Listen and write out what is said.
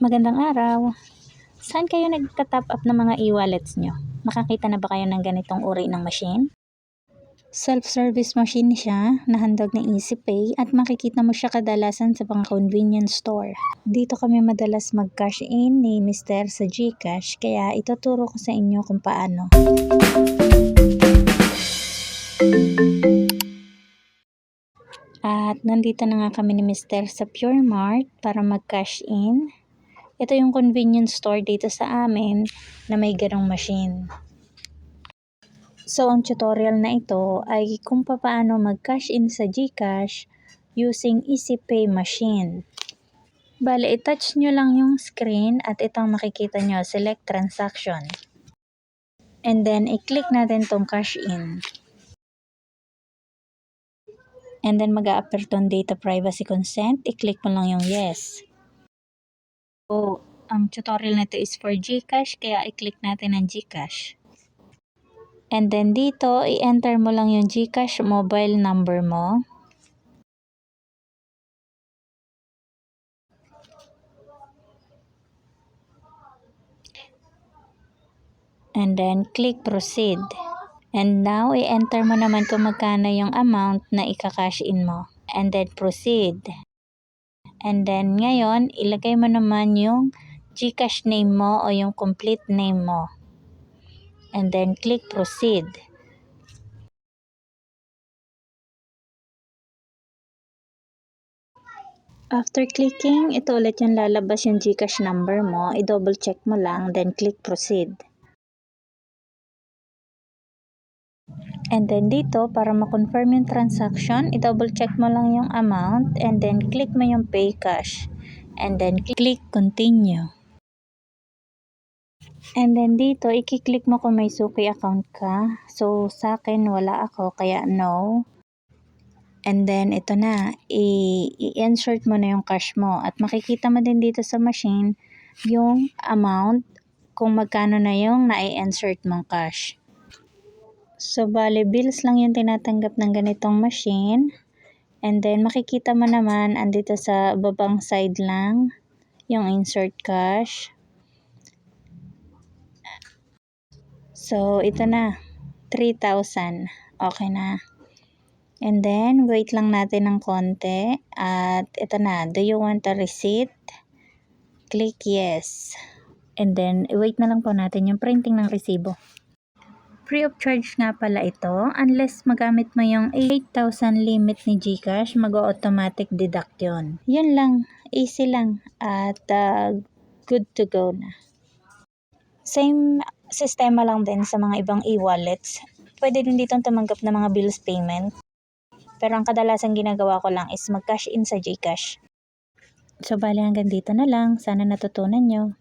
Magandang araw. Saan kayo nagta-top up ng mga e-wallets nyo? Makakita na ba kayo ng ganitong uri ng machine? Self-service machine siya na handog ng EasyPay at makikita mo siya kadalasan sa mga convenience store. Dito kami madalas mag-cash in ni Mr. sa GCash kaya ituturo ko sa inyo kung paano. At nandito na nga kami ni Mr. sa Pure Mart para mag-cash in. Ito yung convenience store dito sa amin na may ganong machine. So, ang tutorial na ito ay kung paano mag-cash in sa GCash using EasyPay machine. Bale, i-touch nyo lang yung screen at itong makikita nyo, select transaction. And then, i-click natin tong cash in. And then, mag-a-appear tong data privacy consent. I-click mo lang yung yes. So, ang tutorial na ito is for GCash, kaya i-click natin ang GCash. And then dito, i-enter mo lang yung GCash mobile number mo. And then, click proceed. And now, i-enter mo naman kung magkano yung amount na ika-cash in mo. And then, proceed. And then, ngayon, ilagay mo naman yung GCash name mo o yung complete name mo. And then, click proceed. After clicking, ito ulit yung lalabas yung GCash number mo. I-double check mo lang, then click proceed. And then dito, para ma-confirm yung transaction, i-double check mo lang yung amount and then click mo yung pay cash. And then click continue. And then dito, i-click mo kung may Suki account ka. So, sa akin wala ako, kaya no. And then, ito na, i-insert mo na yung cash mo. At makikita mo din dito sa machine yung amount kung magkano na yung na-insert mong cash. So, bale, bills lang yung tinatanggap ng ganitong machine. And then, makikita mo naman, andito sa babang side lang, yung insert cash. So, ito na, 3,000. Okay na. And then, wait lang natin ng konti. At ito na, do you want a receipt? Click yes. And then, wait na lang po natin yung printing ng resibo. Free of charge nga pala ito. Unless magamit mo yung 8,000 limit ni GCash, mag-automatic deduct yun. Yun lang. Easy lang. At good to go na. Same sistema lang din sa mga ibang e-wallets. Pwede din dito tumanggap ng mga bills payment. Pero ang kadalasan ginagawa ko lang is mag-cash in sa GCash. So, bali hanggang dito na lang. Sana natutunan nyo.